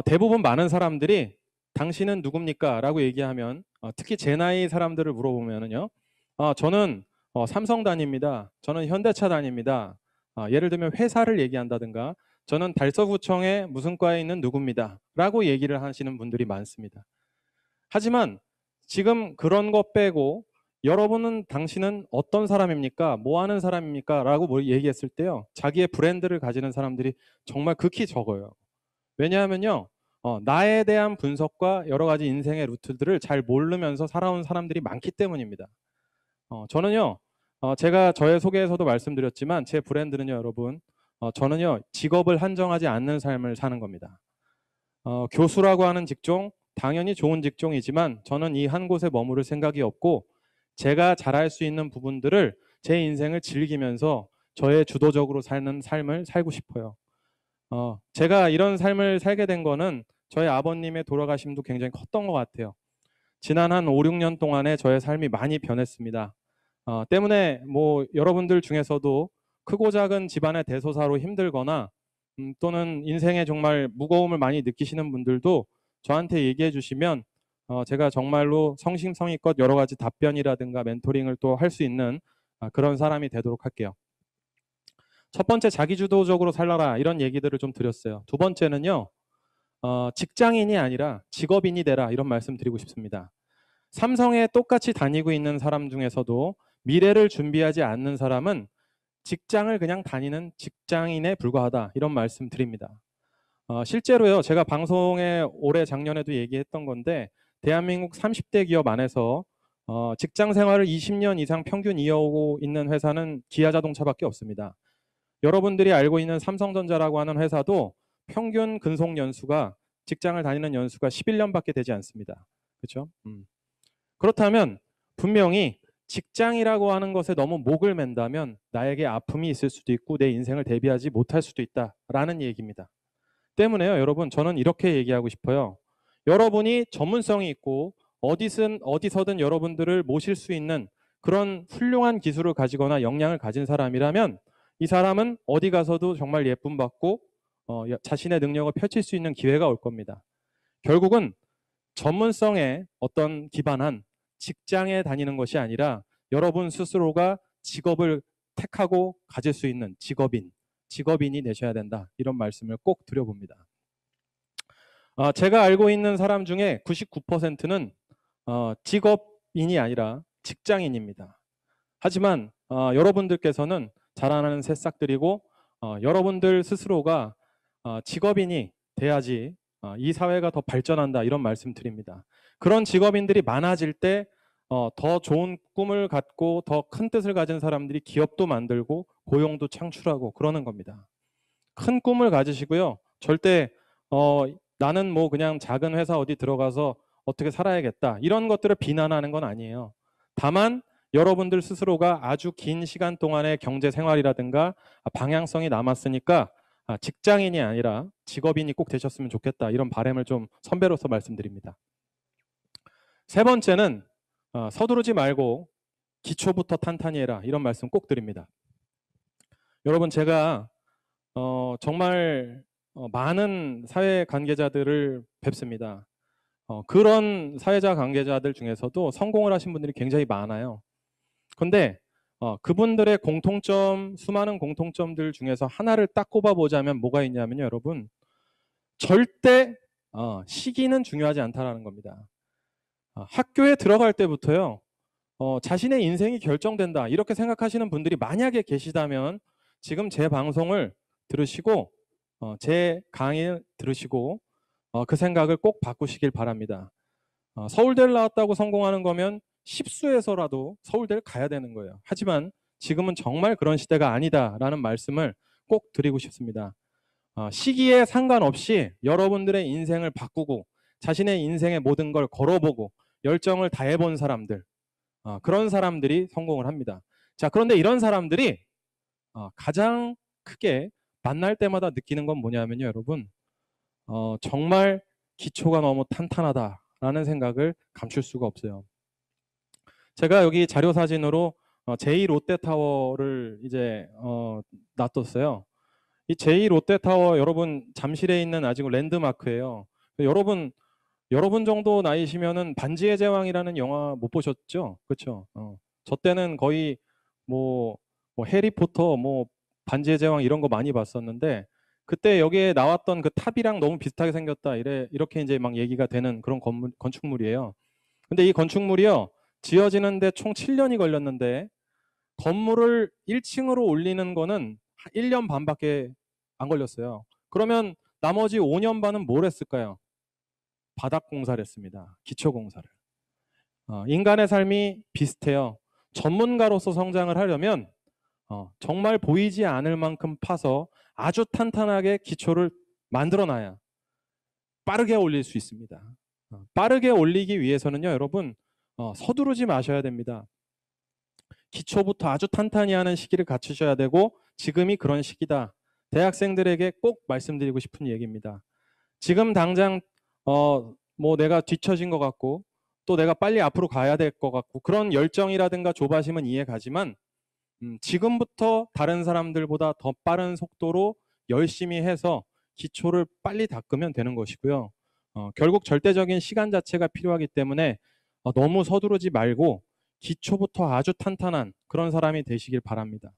대부분 많은 사람들이 당신은 누굽니까? 라고 얘기하면 특히 제 나이 사람들을 물어보면은요, 저는 삼성 다닙니다. 저는 현대차 다닙니다. 예를 들면 회사를 얘기한다든가 저는 달서구청의 무슨 과에 있는 누구입니다. 라고 얘기를 하시는 분들이 많습니다. 하지만 지금 그런 거 빼고 여러분은 당신은 어떤 사람입니까? 뭐 하는 사람입니까? 라고 얘기했을 때요, 자기의 브랜드를 가지는 사람들이 정말 극히 적어요. 왜냐하면요, 나에 대한 분석과 여러 가지 인생의 루트들을 잘 모르면서 살아온 사람들이 많기 때문입니다. 저는요, 제가 저의 소개에서도 말씀드렸지만 제 브랜드는요, 여러분, 저는요, 직업을 한정하지 않는 삶을 사는 겁니다. 교수라고 하는 직종, 당연히 좋은 직종이지만 저는 이 한 곳에 머무를 생각이 없고 제가 잘할 수 있는 부분들을 제 인생을 즐기면서 저의 주도적으로 사는 삶을 살고 싶어요. 제가 이런 삶을 살게 된 거는 저희 아버님의 돌아가심도 굉장히 컸던 것 같아요. 지난 한 5, 6년 동안에 저의 삶이 많이 변했습니다. 때문에 뭐 여러분들 중에서도 크고 작은 집안의 대소사로 힘들거나 또는 인생에 정말 무거움을 많이 느끼시는 분들도 저한테 얘기해 주시면 제가 정말로 성심성의껏 여러 가지 답변이라든가 멘토링을 또 할 수 있는 그런 사람이 되도록 할게요. 첫 번째, 자기주도적으로 살아라, 이런 얘기들을 좀 드렸어요. 두 번째는요, 직장인이 아니라 직업인이 되라, 이런 말씀 드리고 싶습니다. 삼성에 똑같이 다니고 있는 사람 중에서도 미래를 준비하지 않는 사람은 직장을 그냥 다니는 직장인에 불과하다, 이런 말씀 드립니다. 실제로요, 제가 방송에 올해 작년에도 얘기했던 건데 대한민국 30대 기업 안에서 직장 생활을 20년 이상 평균 이어오고 있는 회사는 기아자동차밖에 없습니다. 여러분들이 알고 있는 삼성전자라고 하는 회사도 평균 근속 연수가, 직장을 다니는 연수가 11년밖에 되지 않습니다. 그렇죠? 그렇다면 분명히 직장이라고 하는 것에 너무 목을 맨다면 나에게 아픔이 있을 수도 있고 내 인생을 대비하지 못할 수도 있다라는 얘기입니다. 때문에요, 여러분, 저는 이렇게 얘기하고 싶어요. 여러분이 전문성이 있고 어디서든 여러분들을 모실 수 있는 그런 훌륭한 기술을 가지거나 역량을 가진 사람이라면 이 사람은 어디 가서도 정말 예쁨 받고 자신의 능력을 펼칠 수 있는 기회가 올 겁니다. 결국은 전문성에 어떤 기반한 직장에 다니는 것이 아니라 여러분 스스로가 직업을 택하고 가질 수 있는 직업인, 직업인이 내셔야 된다. 이런 말씀을 꼭 드려봅니다. 제가 알고 있는 사람 중에 99%는 직업인이 아니라 직장인입니다. 하지만 여러분들께서는 자라나는 새싹들이고 여러분들 스스로가 직업인이 돼야지 이 사회가 더 발전한다 이런 말씀 드립니다. 그런 직업인들이 많아질 때 더 좋은 꿈을 갖고 더 큰 뜻을 가진 사람들이 기업도 만들고 고용도 창출하고 그러는 겁니다. 큰 꿈을 가지시고요. 절대 나는 뭐 그냥 작은 회사 어디 들어가서 어떻게 살아야겠다 이런 것들을 비난하는 건 아니에요. 다만 여러분들 스스로가 아주 긴 시간 동안의 경제 생활이라든가 방향성이 남았으니까 직장인이 아니라 직업인이 꼭 되셨으면 좋겠다 이런 바람을 좀 선배로서 말씀드립니다. 세 번째는 서두르지 말고 기초부터 탄탄히 해라 이런 말씀 꼭 드립니다. 여러분 제가 정말 많은 사회 관계자들을 뵙습니다. 그런 사회자 관계자들 중에서도 성공을 하신 분들이 굉장히 많아요. 근데 그분들의 공통점, 수많은 공통점들 중에서 하나를 딱 꼽아보자면 뭐가 있냐면요, 여러분. 절대 시기는 중요하지 않다라는 겁니다. 학교에 들어갈 때부터요, 자신의 인생이 결정된다 이렇게 생각하시는 분들이 만약에 계시다면 지금 제 방송을 들으시고 제 강의를 들으시고 그 생각을 꼭 바꾸시길 바랍니다. 서울대를 나왔다고 성공하는 거면 십수에서라도 서울대를 가야 되는 거예요. 하지만 지금은 정말 그런 시대가 아니다라는 말씀을 꼭 드리고 싶습니다. 시기에 상관없이 여러분들의 인생을 바꾸고 자신의 인생의 모든 걸 걸어보고 열정을 다해본 사람들, 그런 사람들이 성공을 합니다. 자, 그런데 이런 사람들이 가장 크게 만날 때마다 느끼는 건 뭐냐면요, 여러분. 정말 기초가 너무 탄탄하다라는 생각을 감출 수가 없어요. 제가 여기 자료 사진으로 제2 롯데타워를 이제 놔뒀어요. 이 제2 롯데타워 여러분 잠실에 있는 아직 랜드마크예요. 여러분 정도 나이시면은 반지의 제왕이라는 영화 못 보셨죠? 그렇죠? 저 때는 거의 뭐 해리포터, 뭐 반지의 제왕 이런 거 많이 봤었는데 그때 여기에 나왔던 그 탑이랑 너무 비슷하게 생겼다 이렇게 이제 막 얘기가 되는 그런 건축물이에요. 근데 이 건축물이요 지어지는데 총 7년이 걸렸는데 건물을 1층으로 올리는 거는 1년 반밖에 안 걸렸어요. 그러면 나머지 5년 반은 뭘 했을까요? 바닥 공사를 했습니다. 기초 공사를. 인간의 삶이 비슷해요. 전문가로서 성장을 하려면 정말 보이지 않을 만큼 파서 아주 탄탄하게 기초를 만들어놔야 빠르게 올릴 수 있습니다. 빠르게 올리기 위해서는요, 여러분 서두르지 마셔야 됩니다. 기초부터 아주 탄탄히 하는 시기를 갖추셔야 되고 지금이 그런 시기다. 대학생들에게 꼭 말씀드리고 싶은 얘기입니다. 지금 당장 뭐 내가 뒤처진 것 같고 또 내가 빨리 앞으로 가야 될 것 같고 그런 열정이라든가 조바심은 이해가지만 지금부터 다른 사람들보다 더 빠른 속도로 열심히 해서 기초를 빨리 닦으면 되는 것이고요. 결국 절대적인 시간 자체가 필요하기 때문에 너무 서두르지 말고 기초부터 아주 탄탄한 그런 사람이 되시길 바랍니다.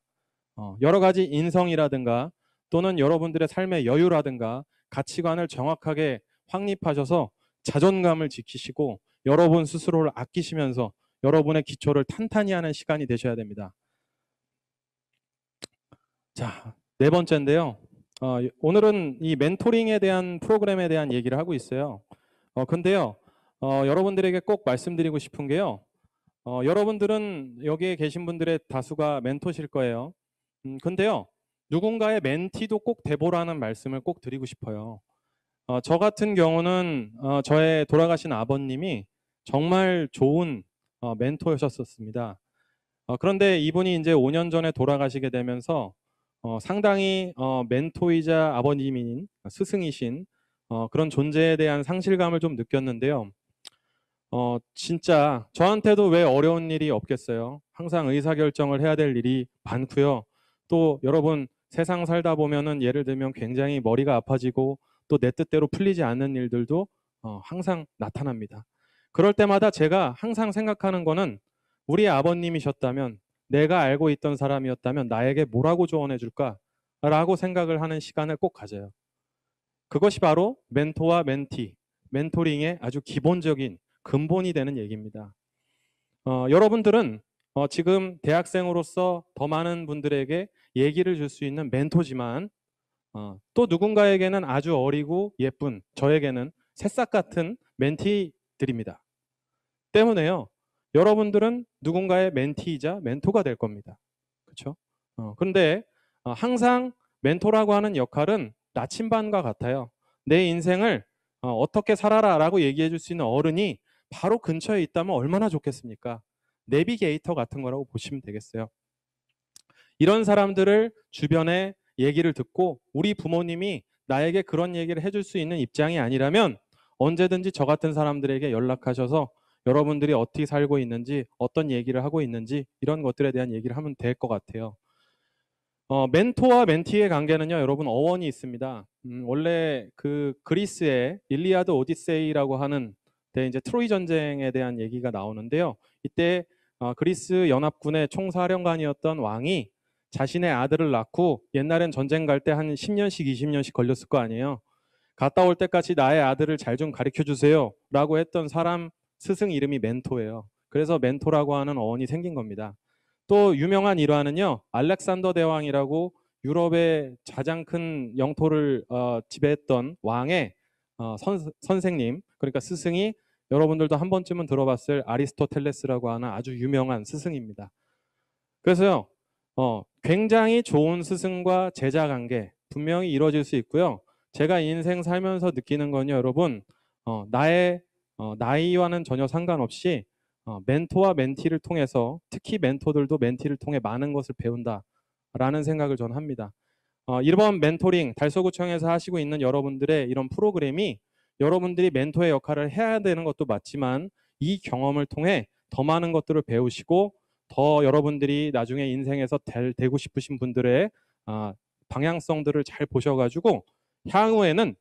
여러 가지 인성이라든가 또는 여러분들의 삶의 여유라든가 가치관을 정확하게 확립하셔서 자존감을 지키시고 여러분 스스로를 아끼시면서 여러분의 기초를 탄탄히 하는 시간이 되셔야 됩니다. 자, 네 번째인데요. 오늘은 이 멘토링에 대한 프로그램에 대한 얘기를 하고 있어요. 근데요, 여러분들에게 꼭 말씀드리고 싶은 게요. 여러분들은 여기에 계신 분들의 다수가 멘토실 거예요. 근데요, 누군가의 멘티도 꼭 돼보라는 말씀을 꼭 드리고 싶어요. 저 같은 경우는 저의 돌아가신 아버님이 정말 좋은 멘토셨었습니다. 그런데 이분이 이제 5년 전에 돌아가시게 되면서 상당히 멘토이자 아버님인 스승이신 그런 존재에 대한 상실감을 좀 느꼈는데요. 진짜 저한테도 왜 어려운 일이 없겠어요. 항상 의사결정을 해야 될 일이 많고요. 또 여러분 세상 살다 보면은 예를 들면 굉장히 머리가 아파지고 또 내 뜻대로 풀리지 않는 일들도 항상 나타납니다. 그럴 때마다 제가 항상 생각하는 거는 우리 아버님이셨다면 내가 알고 있던 사람이었다면 나에게 뭐라고 조언해 줄까? 라고 생각을 하는 시간을 꼭 가져요. 그것이 바로 멘토와 멘티, 멘토링의 아주 기본적인 근본이 되는 얘기입니다. 여러분들은 지금 대학생으로서 더 많은 분들에게 얘기를 줄 수 있는 멘토지만 또 누군가에게는 아주 어리고 예쁜, 저에게는 새싹 같은 멘티들입니다. 때문에요, 여러분들은 누군가의 멘티이자 멘토가 될 겁니다. 그렇죠? 그런데 항상 멘토라고 하는 역할은 나침반과 같아요. 내 인생을 어떻게 살아라라고 얘기해 줄 수 있는 어른이 바로 근처에 있다면 얼마나 좋겠습니까? 내비게이터 같은 거라고 보시면 되겠어요. 이런 사람들을 주변에 얘기를 듣고 우리 부모님이 나에게 그런 얘기를 해줄 수 있는 입장이 아니라면 언제든지 저 같은 사람들에게 연락하셔서 여러분들이 어떻게 살고 있는지, 어떤 얘기를 하고 있는지 이런 것들에 대한 얘기를 하면 될 것 같아요. 멘토와 멘티의 관계는요, 여러분 어원이 있습니다. 원래 그 그리스의 일리아드 오디세이라고 하는 데 이제 트로이 전쟁에 대한 얘기가 나오는데요. 이때 그리스 연합군의 총사령관이었던 왕이 자신의 아들을 낳고, 옛날엔 전쟁 갈 때 한 10년씩 20년씩 걸렸을 거 아니에요. 갔다 올 때까지 나의 아들을 잘 좀 가르쳐 주세요 라고 했던 사람 스승 이름이 멘토예요. 그래서 멘토라고 하는 어원이 생긴 겁니다. 또 유명한 일화는요, 알렉산더 대왕이라고 유럽의 가장 큰 영토를 지배했던 왕의 선생님, 그러니까 스승이 여러분들도 한 번쯤은 들어봤을 아리스토텔레스라고 하는 아주 유명한 스승입니다. 그래서요, 굉장히 좋은 스승과 제자 관계 분명히 이루어질 수 있고요. 제가 인생 살면서 느끼는 건요, 여러분, 나의 나이와는 전혀 상관없이 멘토와 멘티를 통해서, 특히 멘토들도 멘티를 통해 많은 것을 배운다라는 생각을 저는 합니다. 이번 멘토링 달서구청에서 하시고 있는 여러분들의 이런 프로그램이 여러분들이 멘토의 역할을 해야 되는 것도 맞지만 이 경험을 통해 더 많은 것들을 배우시고 더 여러분들이 나중에 인생에서 되고 싶으신 분들의 방향성들을 잘 보셔가지고 향후에는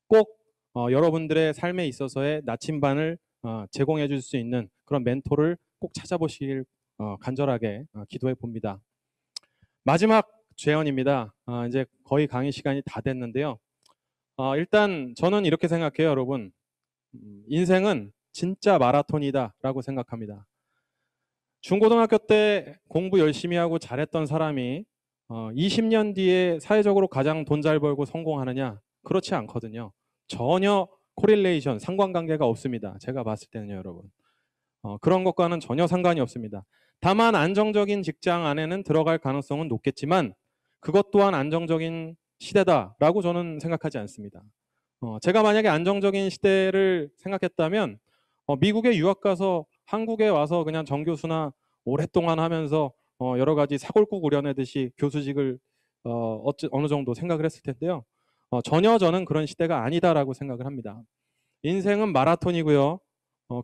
꼭 여러분들의 삶에 있어서의 나침반을 제공해 줄 수 있는 그런 멘토를 꼭 찾아보시길 간절하게 기도해 봅니다. 마지막 제언입니다. 이제 거의 강의 시간이 다 됐는데요. 일단 저는 이렇게 생각해요, 여러분. 인생은 진짜 마라톤이다 라고 생각합니다. 중고등학교 때 공부 열심히 하고 잘했던 사람이 20년 뒤에 사회적으로 가장 돈 잘 벌고 성공하느냐? 그렇지 않거든요. 전혀 코릴레이션, 상관관계가 없습니다. 제가 봤을 때는요, 여러분. 그런 것과는 전혀 상관이 없습니다. 다만 안정적인 직장 안에는 들어갈 가능성은 높겠지만 그것 또한 안정적인 시대다라고 저는 생각하지 않습니다. 제가 만약에 안정적인 시대를 생각했다면 미국에 유학 가서 한국에 와서 그냥 정교수나 오랫동안 하면서 여러 가지 사골국 우려내듯이 교수직을 어느 정도 생각을 했을 텐데요. 전혀 저는 그런 시대가 아니다라고 생각을 합니다. 인생은 마라톤이고요.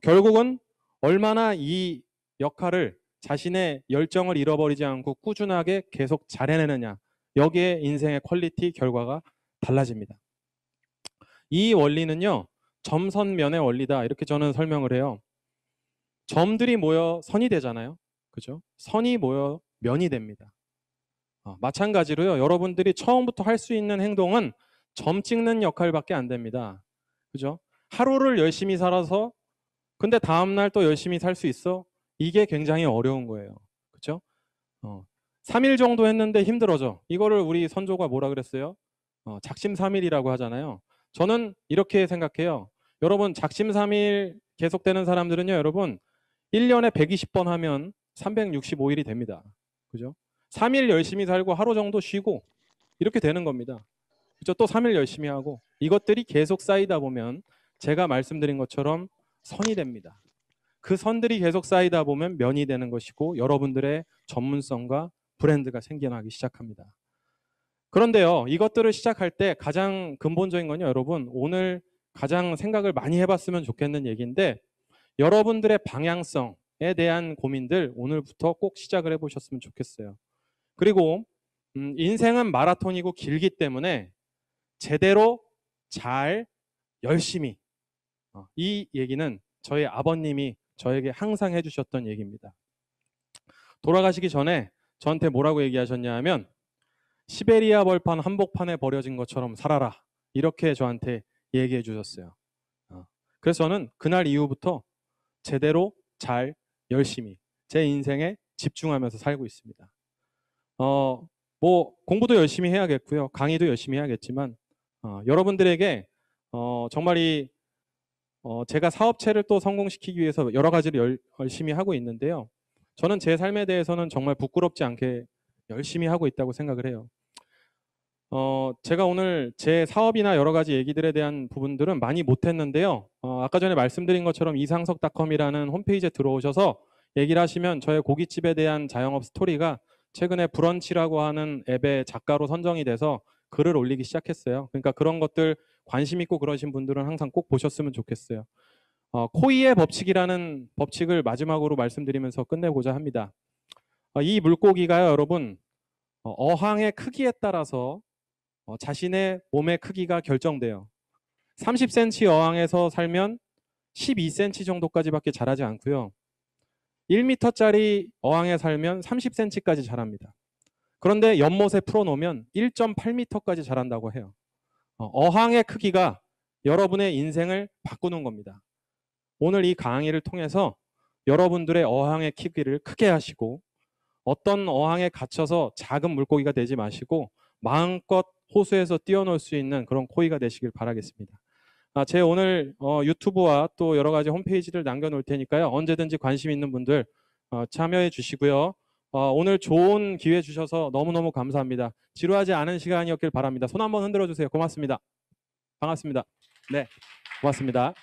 결국은 얼마나 이 역할을, 자신의 열정을 잃어버리지 않고 꾸준하게 계속 잘 해내느냐, 여기에 인생의 퀄리티, 결과가 달라집니다. 이 원리는요, 점선면의 원리다 이렇게 저는 설명을 해요. 점들이 모여 선이 되잖아요. 그죠? 선이 모여 면이 됩니다. 마찬가지로요, 여러분들이 처음부터 할 수 있는 행동은 점 찍는 역할밖에 안 됩니다. 그죠? 하루를 열심히 살아서 근데 다음날 또 열심히 살 수 있어? 이게 굉장히 어려운 거예요. 그죠? 3일 정도 했는데 힘들어져. 이거를 우리 선조가 뭐라 그랬어요? 작심삼일이라고 하잖아요. 저는 이렇게 생각해요. 여러분, 작심삼일 계속되는 사람들은요, 여러분, 1년에 120번 하면 365일이 됩니다. 그죠? 3일 열심히 살고 하루 정도 쉬고 이렇게 되는 겁니다. 그죠? 또 3일 열심히 하고 이것들이 계속 쌓이다 보면 제가 말씀드린 것처럼 선이 됩니다. 그 선들이 계속 쌓이다 보면 면이 되는 것이고 여러분들의 전문성과 브랜드가 생겨나기 시작합니다. 그런데요, 이것들을 시작할 때 가장 근본적인 건요, 여러분, 오늘 가장 생각을 많이 해봤으면 좋겠는 얘기인데, 여러분들의 방향성에 대한 고민들 오늘부터 꼭 시작을 해보셨으면 좋겠어요. 그리고 인생은 마라톤이고 길기 때문에 제대로 잘 열심히, 이 얘기는 저희 아버님이 저에게 항상 해주셨던 얘기입니다. 돌아가시기 전에 저한테 뭐라고 얘기하셨냐 하면, 시베리아 벌판 한복판에 버려진 것처럼 살아라. 이렇게 저한테 얘기해 주셨어요. 그래서 저는 그날 이후부터 제대로 잘 열심히 제 인생에 집중하면서 살고 있습니다. 뭐 공부도 열심히 해야겠고요. 강의도 열심히 해야겠지만 여러분들에게 정말 제가 사업체를 또 성공시키기 위해서 여러 가지를 열심히 하고 있는데요. 저는 제 삶에 대해서는 정말 부끄럽지 않게 열심히 하고 있다고 생각을 해요. 제가 오늘 제 사업이나 여러 가지 얘기들에 대한 부분들은 많이 못했는데요. 아까 전에 말씀드린 것처럼 이상석닷컴이라는 홈페이지에 들어오셔서 얘기를 하시면 저의 고깃집에 대한 자영업 스토리가 최근에 브런치라고 하는 앱의 작가로 선정이 돼서 글을 올리기 시작했어요. 그러니까 그런 것들 관심 있고 그러신 분들은 항상 꼭 보셨으면 좋겠어요. 코이의 법칙이라는 법칙을 마지막으로 말씀드리면서 끝내고자 합니다. 이 물고기가요, 여러분, 어항의 크기에 따라서 자신의 몸의 크기가 결정돼요. 30cm 어항에서 살면 12cm 정도까지밖에 자라지 않고요. 1m짜리 어항에 살면 30cm까지 자랍니다. 그런데 연못에 풀어놓으면 1.8m까지 자란다고 해요. 어항의 크기가 여러분의 인생을 바꾸는 겁니다. 오늘 이 강의를 통해서 여러분들의 어항의 크기를 크게 하시고 어떤 어항에 갇혀서 작은 물고기가 되지 마시고 마음껏 호수에서 뛰어놀 수 있는 그런 코이가 되시길 바라겠습니다. 제 오늘 유튜브와 또 여러 가지 홈페이지를 남겨놓을 테니까요. 언제든지 관심 있는 분들 참여해 주시고요. 오늘 좋은 기회 주셔서 너무너무 감사합니다. 지루하지 않은 시간이었길 바랍니다. 손 한번 흔들어 주세요. 고맙습니다. 반갑습니다. 네, 고맙습니다.